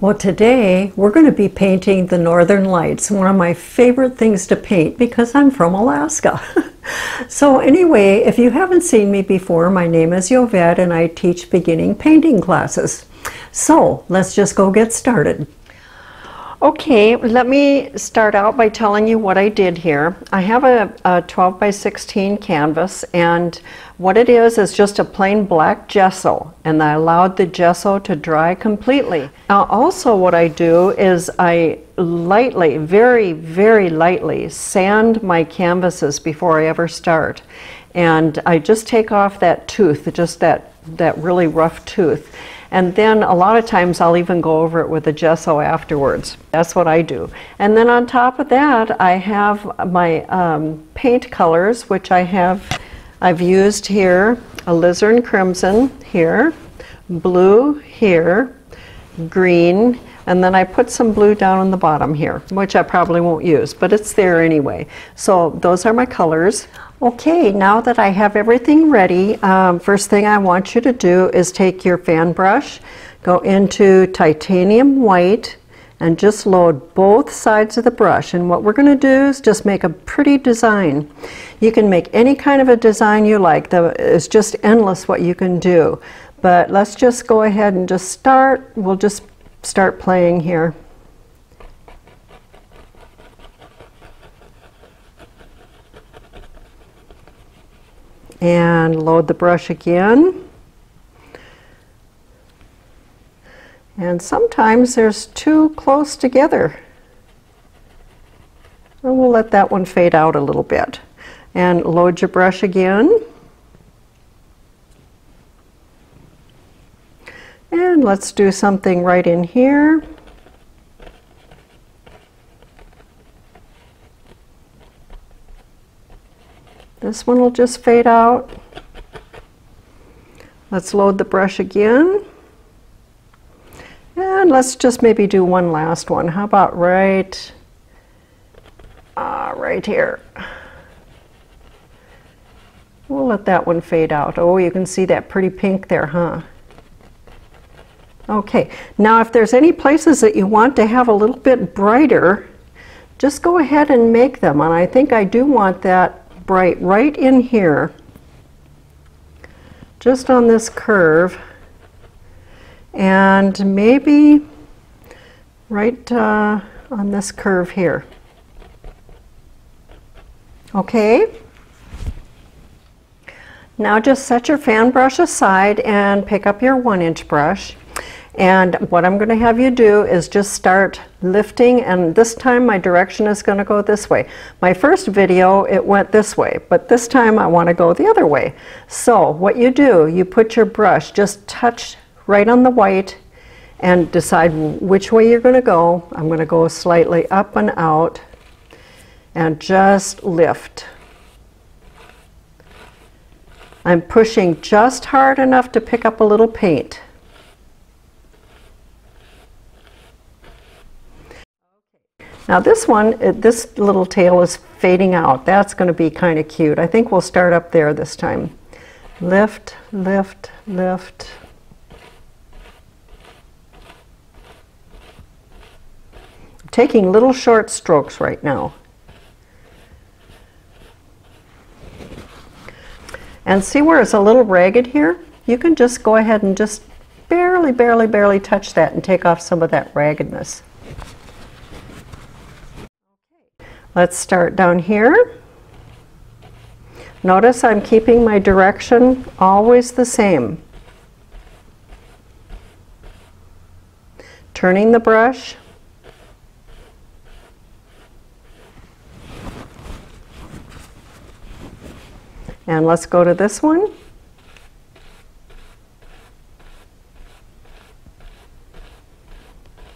Well, today we're going to be painting the Northern Lights, one of my favorite things to paint because I'm from Alaska. So anyway, if you haven't seen me before, my name is Yovette and I teach beginning painting classes. So let's just go get started. Okay, let me start out by telling you what I did here. I have a 12 by 16 canvas, and what it is just a plain black gesso, and I allowed the gesso to dry completely. Now also what I do is I lightly, very, very lightly sand my canvases before I ever start. And I just take off that tooth, just that really rough tooth. And then a lot of times I'll even go over it with a gesso afterwards. That's what I do. And then on top of that, I have my paint colors, which I've used here, Alizarin Crimson here, blue here, green, and then I put some blue down on the bottom here, which I probably won't use, but it's there anyway. So those are my colors. Okay, now that I have everything ready, first thing I want you to do is take your fan brush, go into titanium white, and just load both sides of the brush. And what we're going to do is just make a pretty design. You can make any kind of a design you like. It's just endless what you can do. But let's just go ahead and just start. We'll just start playing here. And load the brush again. And sometimes there's too close together. And we'll let that one fade out a little bit. And load your brush again. And let's do something right in here. This one will just fade out. Let's load the brush again. And let's just maybe do one last one. How about right here? We'll let that one fade out. Oh, you can see that pretty pink there, huh? Okay, now if there's any places that you want to have a little bit brighter, just go ahead and make them. And I think I do want that bright right in here, just on this curve, and maybe right on this curve here. Okay, now just set your fan brush aside and pick up your 1-inch brush. And what I'm going to have you do is just start lifting, and this time my direction is going to go this way. My first video, it went this way, but this time I want to go the other way. So what you do, you put your brush, just touch right on the white and decide which way you're going to go. I'm going to go slightly up and out and just lift. I'm pushing just hard enough to pick up a little paint. Now this one, this little tail is fading out. That's going to be kind of cute. I think we'll start up there this time. Lift, lift, lift. I'm taking little short strokes right now. And see where it's a little ragged here? You can just go ahead and just barely, barely, barely touch that and take off some of that raggedness. Let's start down here. Notice I'm keeping my direction always the same. Turning the brush. And let's go to this one.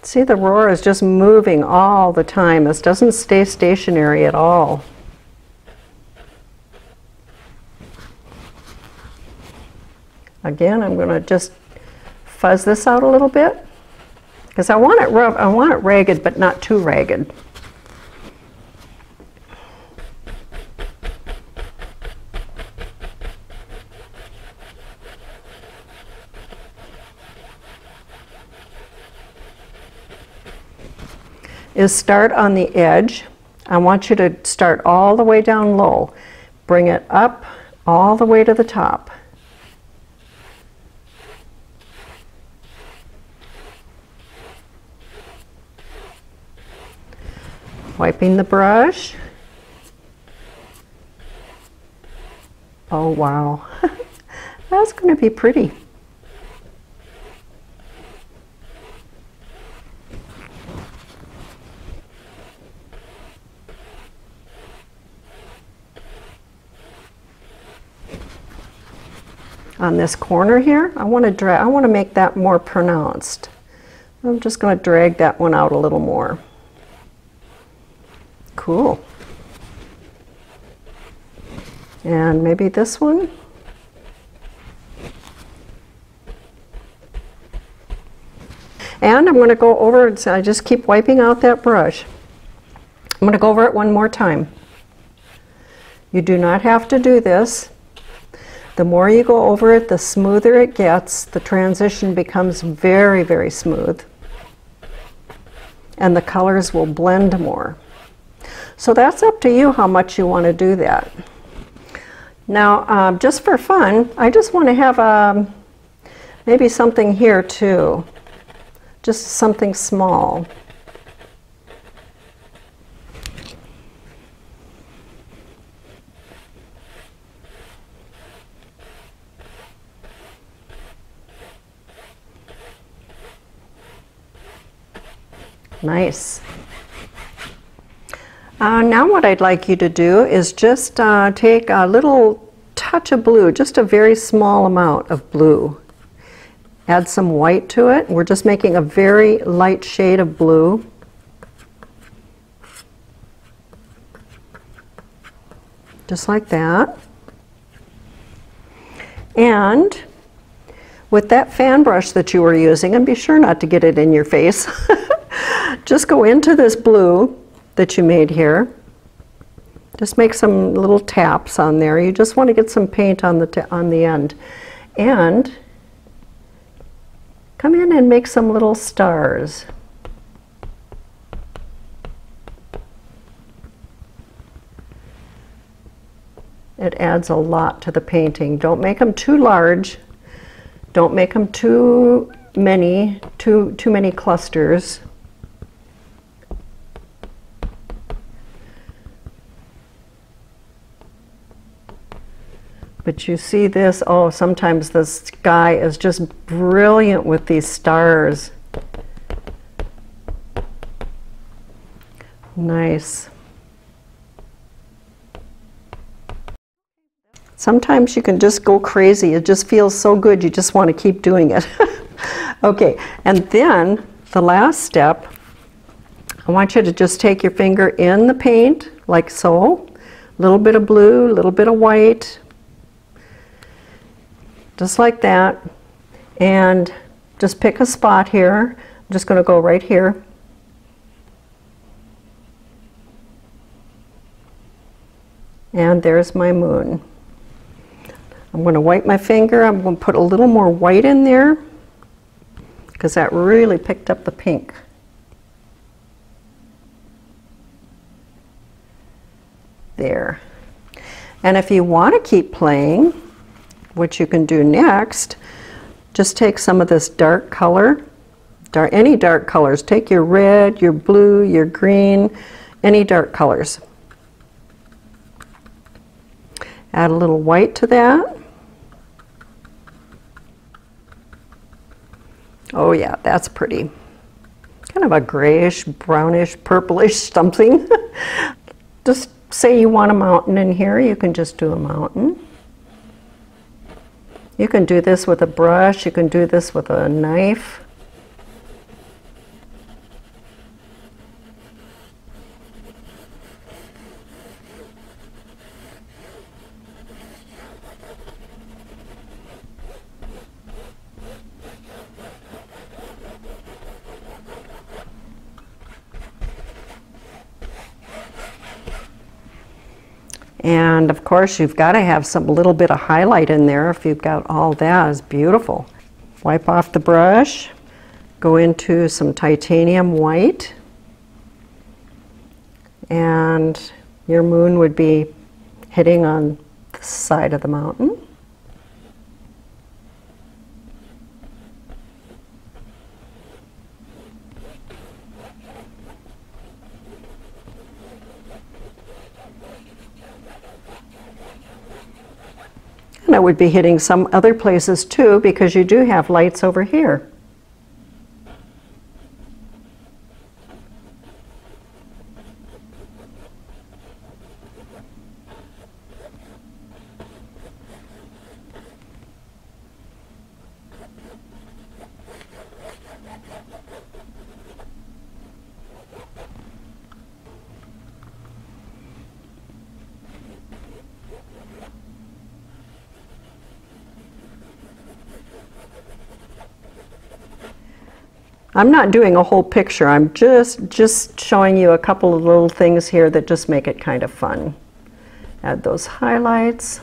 See, the roar is just moving all the time. This doesn't stay stationary at all. Again, I'm going to just fuzz this out a little bit because I want it rough. I want it ragged, but not too ragged. is start on the edge. I want you to start all the way down low. Bring it up all the way to the top. Wiping the brush. Oh wow, that's going to be pretty. On this corner here, I want to make that more pronounced. I'm just going to drag that one out a little more. Cool. And maybe this one. And I'm going to go over it, so I just keep wiping out that brush. I'm going to go over it one more time. You do not have to do this. The more you go over it, the smoother it gets. The transition becomes very, very smooth. And the colors will blend more. So that's up to you how much you want to do that. Now, just for fun, I just want to have maybe something here too. Just something small. Nice. Now what I'd like you to do is just take a little touch of blue, just a very small amount of blue. Add some white to it. We're just making a very light shade of blue. Just like that. And with that fan brush that you were using, and be sure not to get it in your face, just go into this blue that you made here. Just make some little taps on there. You just want to get some paint on the end. And come in and make some little stars. It adds a lot to the painting. Don't make them too large. Don't make them too many clusters. But you see this, oh, sometimes the sky is just brilliant with these stars. Nice. Sometimes you can just go crazy. It just feels so good, you just want to keep doing it. Okay, and then the last step, I want you to just take your finger in the paint, like so. A little bit of blue, a little bit of white. Just like that, and just pick a spot here. I'm just going to go right here. And there's my moon. I'm going to wipe my finger. I'm going to put a little more white in there because that really picked up the pink. There. And if you want to keep playing, what you can do next, just take some of this dark color, any dark colors. Take your red, your blue, your green, any dark colors. Add a little white to that. Oh yeah, that's pretty. Kind of a grayish, brownish, purplish something. Just say you want a mountain in here, you can just do a mountain. You can do this with a brush, you can do this with a knife. And of course you've got to have some little bit of highlight in there. If you've got all that, it's beautiful. Wipe off the brush, go into some titanium white, And your moon would be hitting on the side of the mountain. And I would be hitting some other places too, because you do have lights over here. I'm not doing a whole picture, I'm just showing you a couple of little things here that just make it kind of fun. Add those highlights.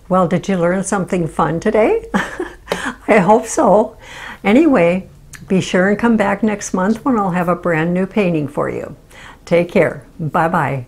Well, did you learn something fun today? I hope so. Anyway, be sure and come back next month when I'll have a brand new painting for you. Take care. Bye-bye.